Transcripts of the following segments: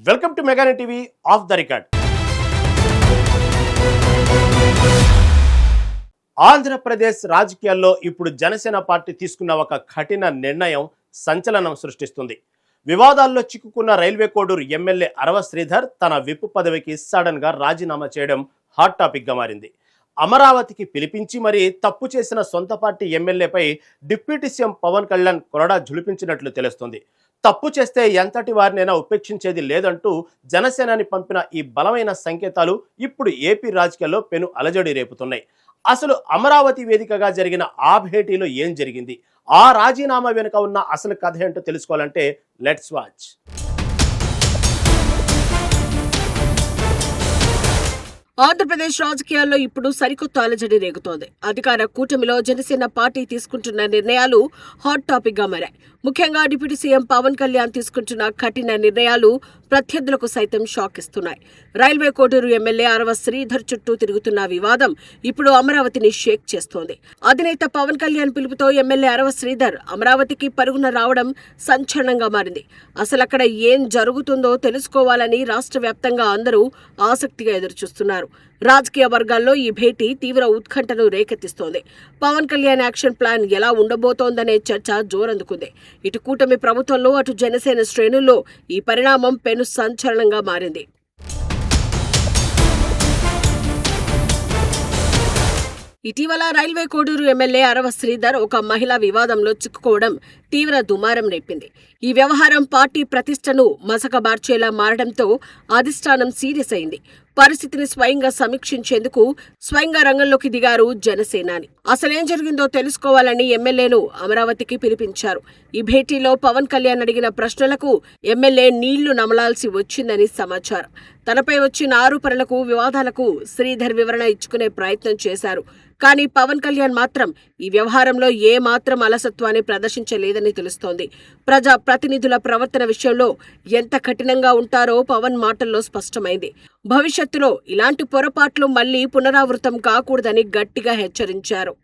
Welcome to మెగాని TV of the record. Andhra Pradesh రాజకీయాల్లో ఇప్పుడు జనసేన పార్టీ తీసుకున్న ఒక కఠిన నిర్ణయం సంచలనం సృష్టిస్తుంది. వివాదాల్లో చిక్కుకున్న రైల్వే కోడూరు ఎమ్మెల్యే అరవ శ్రీధర్ తన విప్ పదవికి సడన్ గా రాజీనామా చేయడం హాట్ టాపిక్ గా మారింది. అమరావతికి పిలిపించి మరీ తప్పు చేసిన సొంత పార్టీ ఎమ్మెల్యేపై డిప్యూటీ సీఎం పవన్ కళ్యాణ్ కొరడా జులిపించినట్లు తెలుస్తోంది. తప్పు చేస్తే ఎంతటి వారినైనా ఉపేక్షించేది లేదంటూ జనసేనాని పంపిన ఈ బలమైన సంకేతాలు ఇప్పుడు ఏపీ రాజకీయాల్లో పెను అలజడి రేపుతున్నాయి. అసలు అమరావతి వేదికగా జరిగిన ఆ భేటీలో ఏం జరిగింది, ఆ రాజీనామా వెనుక ఉన్న అసలు కథ ఏంటో తెలుసుకోవాలంటే లెట్స్ వాచ్. ఆంధ్రప్రదేశ్ రాజకీయాల్లో ఇప్పుడు సరికొత్త అలజడి రేగుతోంది. అధికార కూటమిలో జనసేన పార్టీ తీసుకుంటున్న నిర్ణయాలు హాట్ టాపిక్ గా మారాయి. ముఖ్యంగా డిప్యూటీ సీఎం పవన్ కళ్యాణ్ తీసుకుంటున్న కఠిన నిర్ణయాలు ప్రత్యర్థులకు సైతం షాక్ ఇస్తున్నాయి. రైల్వే కోడూరు ఎమ్మెల్యే అరవ శ్రీధర్ చుట్టూ తిరుగుతున్న వివాదం ఇప్పుడు అమరావతిని షేక్ చేస్తోంది. అధినేత పవన్ కళ్యాణ్ పిలుపుతో ఎమ్మెల్యే అరవ శ్రీధర్ అమరావతికి పరుగున రావడం సంచలనంగా మారింది. అసలు అక్కడ ఏం జరుగుతుందో తెలుసుకోవాలని రాష్ట్ర వ్యాప్తంగా అందరూ ఆసక్తిగా ఎదురుచూస్తున్నారు. రాజకీయ వర్గాల్లో ఈ భేటీ తీవ్ర ఉత్కంఠను రేకెత్తిస్తోంది. పవన్ కళ్యాణ్ యాక్షన్ ప్లాన్ ఎలా ఉండబోతోందనే చర్చ జోరందుకుంది. ఇటు కూటమి ప్రభుత్వంలో అటు జనసేన శ్రేణుల్లో ఈ పరిణామం పెను సంచలనంగా మారింది. ఇటీవల రైల్వే కోడూరు ఎమ్మెల్యే అరవ శ్రీధర్ ఒక మహిళా వివాదంలో చిక్కుకోవడం తీవ్ర దుమారం రేపింది. ఈ వ్యవహారం పార్టీ ప్రతిష్టను మసకబార్చేలా మారడంతో అధిష్టానం సీరియస్ అయింది. పరిస్థితిని స్వయంగా సమీక్షించేందుకు స్వయంగా రంగంలోకి దిగారు జనసేనాని. అసలేం జరిగిందో తెలుసుకోవాలని ఎమ్మెల్యేను అమరావతికి పిలిపించారు. ఈ భేటీలో పవన్ కళ్యాణ్ అడిగిన ప్రశ్నలకు ఎమ్మెల్యే నీళ్లు నమలాల్సి వచ్చిందని సమాచారం. తనపై వచ్చిన ఆరోపణలకు, వివాదాలకు శ్రీధర్ వివరణ ఇచ్చుకునే ప్రయత్నం చేశారు. కానీ పవన్ కళ్యాణ్ మాత్రం ఈ వ్యవహారంలో ఏ మాత్రం అలసత్వాన్ని ప్రదర్శించలేదని తెలుస్తోంది. ప్రజా ప్రతినిధుల ప్రవర్తన విషయంలో ఎంత కఠినంగా ఉంటారో పవన్ మాటల్లో స్పష్టమైంది. భవిష్యత్తులో ఇలాంటి పొరపాట్లు మళ్లీ పునరావృతం కాకూడదని గట్టిగా హెచ్చరించారు.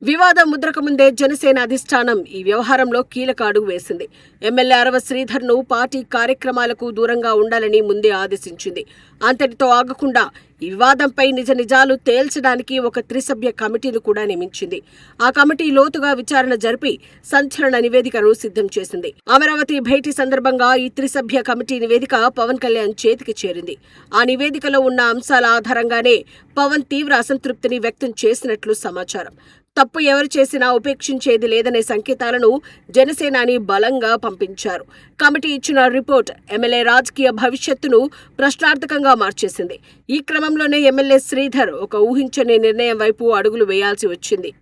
వివాదం ముద్రకముందే జనసేన అధిష్టానం ఈ వ్యవహారంలో కీలక అడుగు వేసింది. ఎమ్మెల్యే అరవ శ్రీధర్ ను పార్టీ కార్యక్రమాలకు దూరంగా ఉండాలని ముందే ఆదేశించింది. అంతటితో ఆగకుండా ఈ వివాదంపై నిజాలు తేల్చడానికి ఒక త్రిసభ్య కమిటీని కూడా నియమించింది. ఆ కమిటీ లోతుగా విచారణ జరిపి సంచలన నివేదికను సిద్ధం చేసింది. అమరావతి భేటీ సందర్భంగా ఈ త్రిసభ్య కమిటీ నివేదిక పవన్ కళ్యాణ్ చేతికి చేరింది. ఆ నివేదికలో ఉన్న అంశాల ఆధారంగానే పవన్ తీవ్ర అసంతృప్తిని వ్యక్తం చేసినట్లు సమాచారం. తప్పు ఎవరు చేసినా ఉపేక్షించేది లేదనే సంకేతాలను జనసేనాని బలంగా పంపించారు. కమిటీ ఇచ్చిన రిపోర్ట్ ఎమ్మెల్యే రాజకీయ భవిష్యత్తును ప్రశ్నార్థకంగా మార్చేసింది. ఈ క్రమంలోనే ఎమ్మెల్యే శ్రీధర్ ఒక ఊహించని నిర్ణయం వైపు అడుగులు వేయాల్సి వచ్చింది.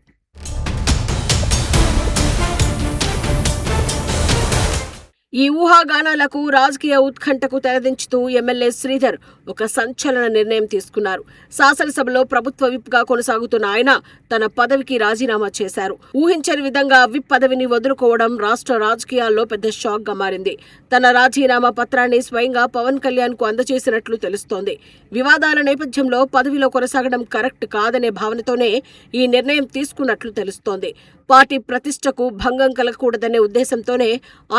ఈ ఊహాగానాలకు, రాజకీయ ఉత్కంఠకు తెరదించుతూ ఎమ్మెల్యే శ్రీధర్ ఒక సంచలన నిర్ణయం తీసుకున్నారు. శాసనసభలో ప్రభుత్వ విప్గా కొనసాగుతున్న ఆయన తన పదవికి రాజీనామా చేశారు. ఊహించని విధంగా విప్ పదవిని వదులుకోవడం రాష్ట్ర రాజకీయాల్లో పెద్ద షాక్ గా మారింది. తన రాజీనామా పత్రాన్ని స్వయంగా పవన్ కళ్యాణ్ కు అందజేసినట్లు తెలుస్తోంది. వివాదాల నేపథ్యంలో పదవిలో కొనసాగడం కరెక్ట్ కాదనే భావనతోనే ఈ నిర్ణయం తీసుకున్నట్లు తెలుస్తోంది. పార్టీ ప్రతిష్టకు భంగం కలగకూడదనే ఉద్దేశంతోనే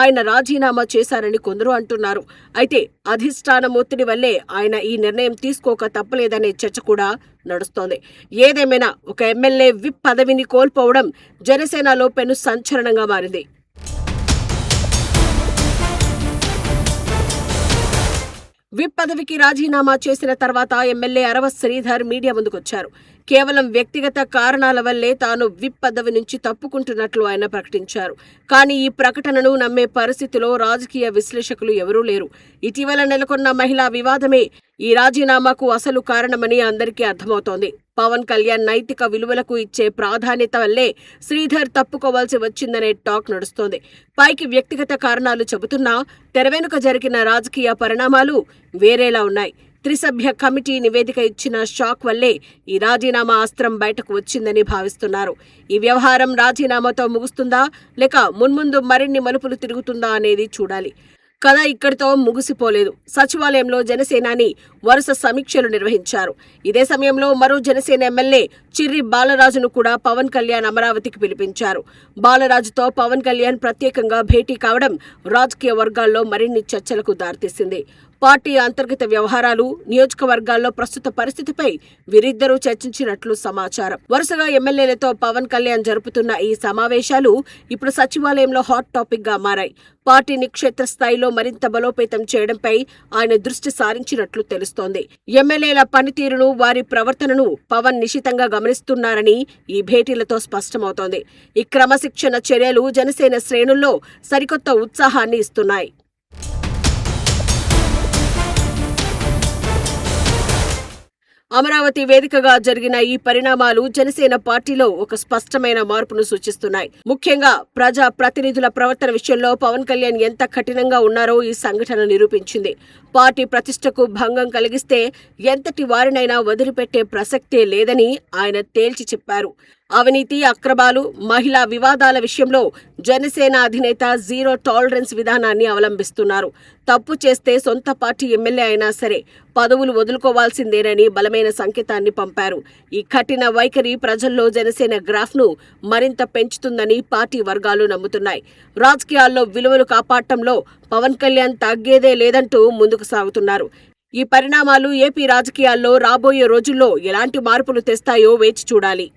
ఆయన రాజీనామా చేశారని కొందరు అంటున్నారు. అయితే అధిష్టానం ఒత్తిడి వల్లే ఆయన ఈ నిర్ణయం తీసుకోక తప్పలేదనే చర్చ కూడా నడుస్తోంది. ఏదేమైనా ఒక ఎమ్మెల్యే విప్ పదవిని కోల్పోవడం జనసేనలో పెను సంచలనంగా మారింది. విప్ పదవికి రాజీనామా చేసిన తర్వాత ఎమ్మెల్యే అరవ శ్రీధర్ మీడియా ముందుకొచ్చారు. కేవలం వ్యక్తిగత కారణాల వల్లే తాను విప్ పదవి నుంచి తప్పుకుంటున్నట్లు ఆయన ప్రకటించారు. కానీ ఈ ప్రకటనను నమ్మే పరిస్థితిలో రాజకీయ విశ్లేషకులు ఎవరూ లేరు. ఇటీవల నెలకొన్న మహిళా వివాదమే ఈ రాజీనామాకు అసలు కారణమని అందరికీ అర్థమవుతోంది. పవన్ కళ్యాణ్ నైతిక విలువలకు ఇచ్చే ప్రాధాన్యత వల్లే శ్రీధర్ తప్పుకోవాల్సి వచ్చిందనే టాక్ నడుస్తోంది. పైకి వ్యక్తిగత కారణాలు చెబుతున్నా తెరవెనుక జరిగిన రాజకీయ పరిణామాలు వేరేలా ఉన్నాయి. త్రిసభ్య కమిటీ నివేదిక ఇచ్చిన షాక్ వల్లే ఈ రాజీనామా అస్త్రం బయటకు వచ్చిందని భావిస్తున్నారు. ఈ వ్యవహారం రాజీనామాతో ముగుస్తుందా లేక మున్ముందు మరిన్ని మలుపులు తిరుగుతుందా అనేది చూడాలి. కథ ఇక్కడితో ముగిసిపోలేదు. సచివాలయంలో జనసేనాని వరుస సమీక్షలు నిర్వహించారు. ఇదే సమయంలో మరో జనసేన ఎమ్మెల్యే చిర్రి బాలరాజును కూడా పవన్ కళ్యాణ్ అమరావతికి పిలిపించారు. బాలరాజుతో పవన్ కళ్యాణ్ ప్రత్యేకంగా భేటీ కావడం రాజకీయ వర్గాల్లో మరిన్ని చర్చలకు దారితీసింది. పార్టీ అంతర్గత వ్యవహారాలు, నియోజకవర్గాల్లో ప్రస్తుత పరిస్థితిపై వీరిద్దరూ చర్చించినట్లు సమాచారం. వరుసగా ఎమ్మెల్యేలతో పవన్ కళ్యాణ్ జరుపుతున్న ఈ సమావేశాలు ఇప్పుడు సచివాలయంలో హాట్ టాపిక్ గా మారాయి. పార్టీని క్షేత్రస్థాయిలో మరింత బలోపేతం చేయడంపై ఆయన దృష్టి సారించినట్లు తెలుస్తోంది. ఎమ్మెల్యేల పనితీరును, వారి ప్రవర్తనను పవన్ నిశితంగా గమనిస్తున్నారని ఈ భేటీలతో స్పష్టమవుతోంది. ఈ క్రమశిక్షణ చర్యలు జనసేన శ్రేణుల్లో సరికొత్త ఉత్సాహాన్ని ఇస్తున్నాయి. అమరావతి వేదికగా జరిగిన ఈ పరిణామాలు జనసేన పార్టీలో ఒక స్పష్టమైన మార్పును సూచిస్తున్నాయి. ముఖ్యంగా ప్రజా ప్రతినిధుల ప్రవర్తన విషయంలో పవన్ కళ్యాణ్ ఎంత కఠినంగా ఉన్నారో ఈ సంఘటన నిరూపించింది. పార్టీ ప్రతిష్టకు భంగం కలిగిస్తే ఎంతటి వారినైనా వదిలిపెట్టే ప్రసక్తే లేదని ఆయన తేల్చి చెప్పారు. అవినీతి, అక్రమాలు, మహిళా వివాదాల విషయంలో జనసేన అధినేత జీరో టాలరెన్స్ విధానాన్ని అవలంబిస్తున్నారు. తప్పు చేస్తే సొంత పార్టీ ఎమ్మెల్యే అయినా సరే పదవులు వదులుకోవాల్సిందేనని బలమైన సంకేతాన్ని పంపారు. ఈ కఠిన వైఖరి ప్రజల్లో జనసేన గ్రాఫ్ను మరింత పెంచుతుందని పార్టీ వర్గాలు నమ్ముతున్నాయి. రాజకీయాల్లో విలువలు కాపాడటంలో పవన్ కళ్యాణ్ తగ్గేదే లేదంటూ ముందుకు సాగుతున్నారు. ఈ పరిణామాలు ఏపీ రాజకీయాల్లో రాబోయే రోజుల్లో ఎలాంటి మార్పులు తెస్తాయో వేచి చూడాలి.